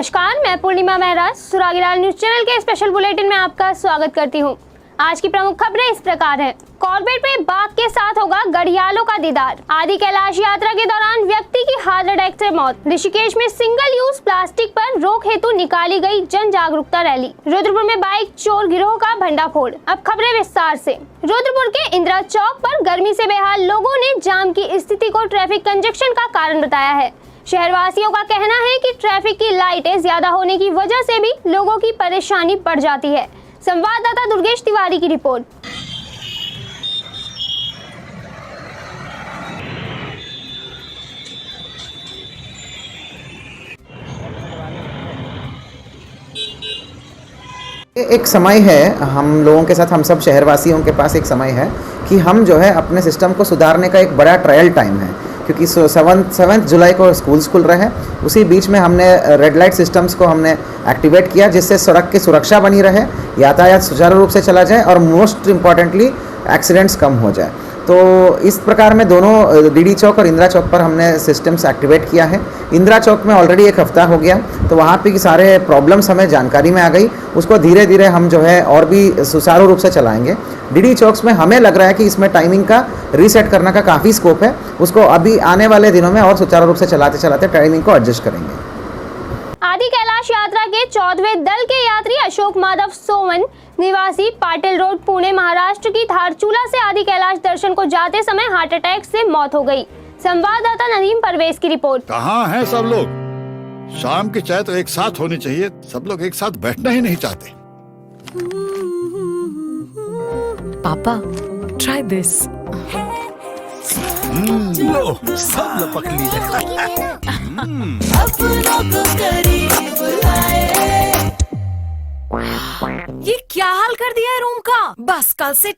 नमस्कार, मैं पूर्णिमा महराज सुरागीलाल news channel के स्पेशल बुलेटिन में आपका स्वागत करती हूं। आज की प्रमुख खबरें इस प्रकार हैं। कॉर्बेट में बाघ के साथ होगा घड़ियालों का दीदार। आदि कैलाश यात्रा के दौरान व्यक्ति की हार्ट अटैक से मौत। ऋषिकेश में सिंगल यूज प्लास्टिक पर रोक हेतु निकाली गई जन जागरूकता रैली। रुद्रपुर में बाइक चोर गिरोह का भंडाफोड़। अब खबरें विस्तार से। रुद्रपुर के इंदिरा चौक पर गर्मी से बेहाल लोगों ने जाम की स्थिति को ट्रैफिक कंजक्शन का कारण बताया है। शहरवासियों का कहना है कि ट्रैफिक की लाइटें ज्यादा होने की वजह से भी लोगों की परेशानी बढ़ जाती है। संवाददाता दुर्गेश तिवारी की रिपोर्ट। एक समय है हम लोगों के साथ, हम सब शहरवासियों के पास एक समय है कि हम जो है अपने सिस्टम को सुधारने का एक बड़ा ट्रायल टाइम है, क्योंकि 7 जुलाई को स्कूल्स खुल रहे हैं। उसी बीच में हमने रेड लाइट सिस्टम्स को हमने एक्टिवेट किया, जिससे सड़क की सुरक्षा बनी रहे, यातायात सुचारू रूप से चला जाए और मोस्ट इम्पॉर्टेंटली एक्सीडेंट्स कम हो जाए। तो इस प्रकार में दोनों डीडी चौक और इंदिरा चौक पर हमने सिस्टम्स एक्टिवेट किया है। इंदिरा चौक में ऑलरेडी एक हफ्ता हो गया, तो वहाँ पे सारे प्रॉब्लम्स हमें जानकारी में आ गई। उसको धीरे धीरे हम जो है और भी सुचारू रूप से चलाएंगे। डीडी चौक्स में हमें लग रहा है कि इसमें टाइमिंग का रीसेट करने का काफ़ी स्कोप है। उसको अभी आने वाले दिनों में और सुचारू रूप से चलाते चलाते टाइमिंग को एडजस्ट करेंगे। आदि कैलाश यात्रा के 14वें दल के यात्री अशोक माधव सोवन निवासी पाटिल रोड पुणे महाराष्ट्र की धारचूला से आदि कैलाश दर्शन को जाते समय हार्ट अटैक से मौत हो गई। संवाददाता नदीम परवेज की रिपोर्ट। कहाँ हैं सब लोग? शाम की चाय तो एक साथ होनी चाहिए, सब लोग एक साथ बैठना ही नहीं चाहते। पापा, ट्राई दिस। लो, सब लपक ली। ये क्या हाल कर दिया है रूम का? बस कल से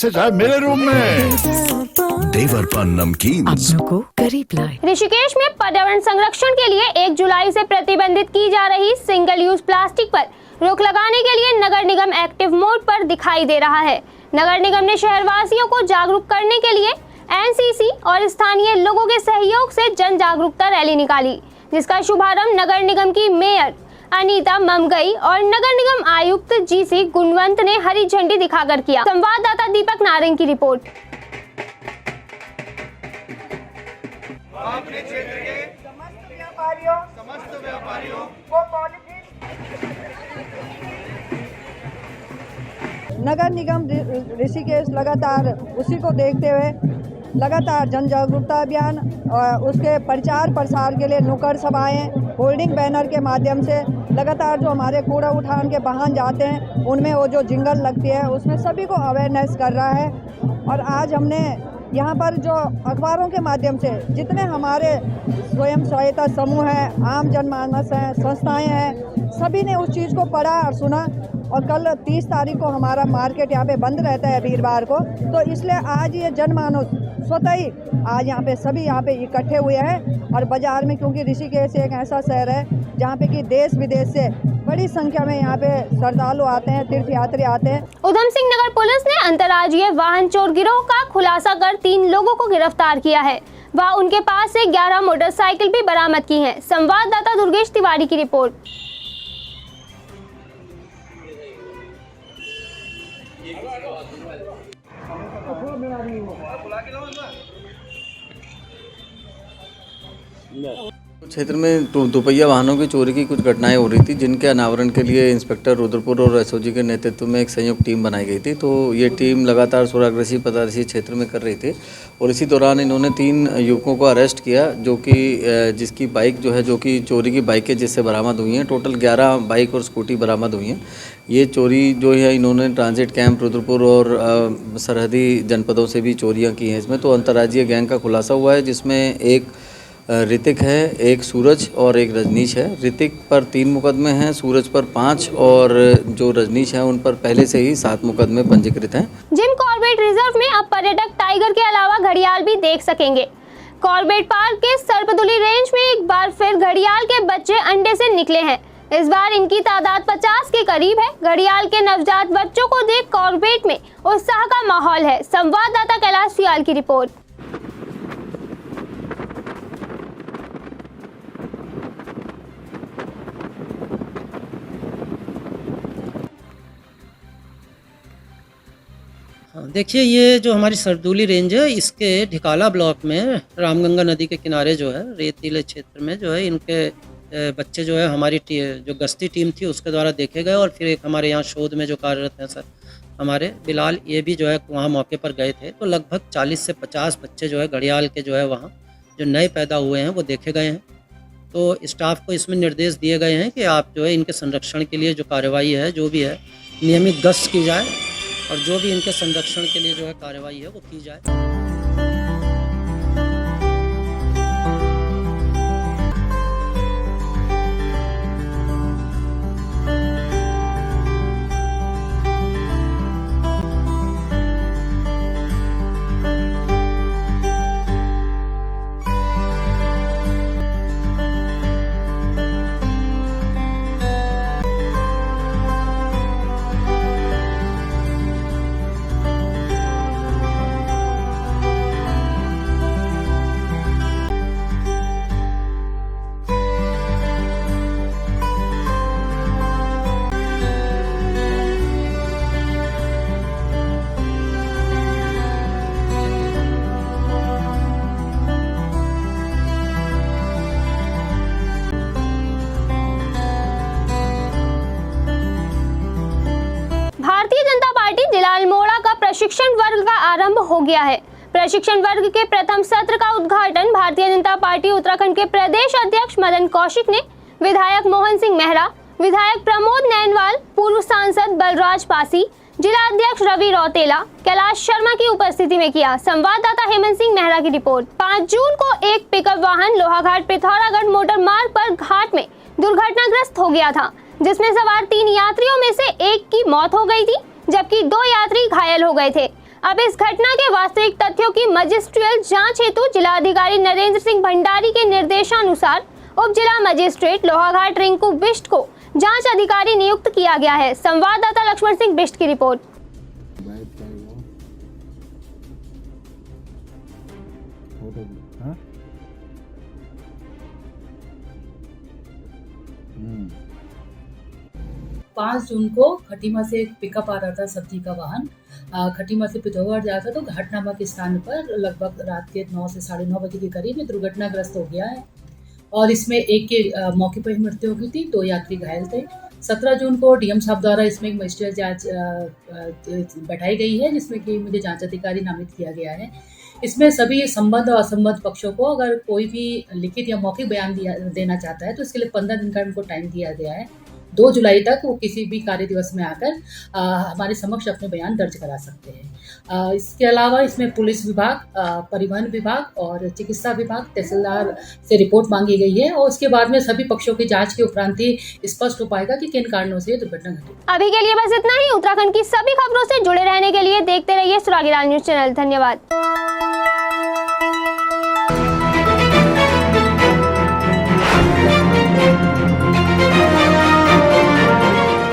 चाय मेरे रूम में। देवरपन नमकीन अपनों को करीब लाए। ऋषिकेश में पर्यावरण संरक्षण के लिए 1 जुलाई से प्रतिबंधित की जा रही सिंगल यूज प्लास्टिक पर रोक लगाने के लिए नगर निगम एक्टिव मोड पर दिखाई दे रहा है। नगर निगम ने शहरवासियों को जागरूक करने के लिए एनसीसी और स्थानीय लोगों के सहयोग से जन जागरूकता रैली निकाली, जिसका शुभारंभ नगर निगम की मेयर अनीता ममगई और नगर निगम आयुक्त जीसी गुणवंत ने हरी झंडी दिखाकर किया। संवाददाता दीपक नारंग की रिपोर्ट। अपने क्षेत्र के समस्त व्यापारियों को पॉलिथीन। नगर निगम ऋषिकेश लगातार उसी को देखते हुए लगातार जन जागरूकता अभियान और उसके प्रचार प्रसार के लिए नुक्कड़ सभाएं, होल्डिंग बैनर के माध्यम से लगातार जो हमारे कूड़ा उठान के वाहन जाते हैं उनमें वो जो जिंगल लगती है उसमें सभी को अवेयरनेस कर रहा है। और आज हमने यहाँ पर जो अखबारों के माध्यम से जितने हमारे स्वयं सहायता समूह हैं, आम जनमानस हैं, संस्थाएं हैं, सभी ने उस चीज़ को पढ़ा और सुना। और कल 30 तारीख को हमारा मार्केट यहाँ पे बंद रहता है वीरवार को, तो इसलिए आज ये जनमानस स्वतः ही आज यहाँ पे सभी यहाँ पे इकट्ठे हुए हैं। और बाजार में, क्योंकि ऋषिकेश एक ऐसा शहर है जहाँ पे कि देश विदेश से बड़ी संख्या में यहाँ पे श्रद्धालु आते हैं, तीर्थयात्री आते हैं। उधम सिंह नगर पुलिस ने अंतर्राज्यीय वाहन चोर गिरोह का खुलासा कर 3 लोगों को गिरफ्तार किया है। वह उनके पास से 11 मोटरसाइकिल भी बरामद की हैं। संवाददाता दुर्गेश तिवारी की रिपोर्ट। क्षेत्र में दोपहिया वाहनों की चोरी की कुछ घटनाएं हो रही थी, जिनके अनावरण के लिए इंस्पेक्टर रुद्रपुर और एसओजी के नेतृत्व में एक संयुक्त टीम बनाई गई थी। तो ये टीम लगातार सोराग्रसी पतारसी क्षेत्र में कर रही थी और इसी दौरान इन्होंने 3 युवकों को अरेस्ट किया, जो कि जिसकी बाइक जो कि चोरी की बाइकें जिससे बरामद हुई हैं। टोटल 11 बाइक और स्कूटी बरामद हुई हैं। ये चोरी जो है इन्होंने ट्रांजिट कैंप रुद्रपुर और सरहदी जनपदों से भी चोरियाँ की हैं इसमें। तो अंतर्राज्यीय गैंग का खुलासा हुआ है, जिसमें एक ऋतिक है, एक सूरज और एक रजनीश है। ऋतिक पर 3 मुकदमे हैं, सूरज पर 5 और जो रजनीश है उन पर पहले से ही 7 मुकदमे पंजीकृत हैं। जिम कॉर्बेट रिजर्व में अब पर्यटक टाइगर के अलावा घड़ियाल भी देख सकेंगे। कॉर्बेट पार्क के सर्पदुली रेंज में एक बार फिर घड़ियाल के बच्चे अंडे से निकले हैं। इस बार इनकी तादाद 50 के करीब है। घड़ियाल के नवजात बच्चों को देख कॉर्बेट में उत्साह का माहौल है। संवाददाता कैलाश सियाल की रिपोर्ट। हाँ, देखिए ये जो हमारी सरदौली रेंज है इसके ढिकाला ब्लॉक में रामगंगा नदी के किनारे जो है रेतीले क्षेत्र में जो है इनके बच्चे जो है हमारी जो गश्ती टीम थी उसके द्वारा देखे गए और फिर एक हमारे यहाँ शोध में जो कार्यरत हैं सर हमारे बिलाल ये भी जो है वहाँ मौके पर गए थे। तो लगभग 40 से 50 बच्चे जो है घड़ियाल के जो है वहाँ जो नए पैदा हुए हैं वो देखे गए हैं। तो स्टाफ को इसमें निर्देश दिए गए हैं कि आप जो है इनके संरक्षण के लिए जो कार्रवाई है जो भी है नियमित गश्त की जाए और जो भी इनके संरक्षण के लिए जो है कार्रवाई है वो की जाए। भारतीय जनता पार्टी जिला अल्मोड़ा का प्रशिक्षण वर्ग का आरंभ हो गया है। प्रशिक्षण वर्ग के प्रथम सत्र का उद्घाटन भारतीय जनता पार्टी उत्तराखंड के प्रदेश अध्यक्ष मदन कौशिक ने विधायक मोहन सिंह मेहरा, विधायक प्रमोद नैनवाल, पूर्व सांसद बलराज पासी, जिला अध्यक्ष रवि रौतेला, कैलाश शर्मा की उपस्थिति में किया। संवाददाता हेमंत सिंह मेहरा की रिपोर्ट। 5 जून को एक पिकअप वाहन लोहाघाट पिथौरागढ़ मोटर मार्ग पर घाट में दुर्घटनाग्रस्त हो गया था, जिसमें सवार 3 यात्रियों में से एक की मौत हो गई थी, जबकि 2 यात्री घायल हो गए थे। अब इस घटना के वास्तविक तथ्यों की मजिस्ट्रियल जांच हेतु जिलाधिकारी नरेंद्र सिंह भंडारी के निर्देशानुसार उप जिला मजिस्ट्रेट लोहाघाट रिंकू बिष्ट को जांच अधिकारी नियुक्त किया गया है। संवाददाता लक्ष्मण सिंह बिष्ट की रिपोर्ट। पाँच जून को खटीमा से एक पिकअप आ रहा था, सब्जी का वाहन खटीमा से पिथौरागढ़ जा रहा था। तो घाट नामक स्थान पर लगभग रात के 9 से 9:30 बजे के करीब में दुर्घटनाग्रस्त हो गया है और इसमें एक के मौके पर ही मृत्यु हो गई थी, 2 यात्री घायल थे। 17 जून को डीएम साहब द्वारा इसमें एक मजिस्ट्रियल जांच बैठाई गई है, जिसमें कि मुझे जांच अधिकारी नामित किया गया है। इसमें सभी संबद्ध और असंबद्ध पक्षों को अगर कोई भी लिखित या मौखिक बयान देना चाहता है तो इसके लिए 15 दिन का उनको टाइम दिया गया है। 2 जुलाई तक वो किसी भी कार्य दिवस में आकर हमारे समक्ष अपने बयान दर्ज करा सकते हैं। इसके अलावा इसमें पुलिस विभाग, परिवहन विभाग और चिकित्सा विभाग, तहसीलदार से रिपोर्ट मांगी गई है और उसके बाद में सभी पक्षों की जांच के उपरांत ही स्पष्ट हो पाएगा कि किन कारणों से दुर्घटना घटी। अभी के लिए बस इतना ही। उत्तराखंड की सभी खबरों से जुड़े रहने के लिए देखते रहिए सुरागीलाल न्यूज चैनल। धन्यवाद।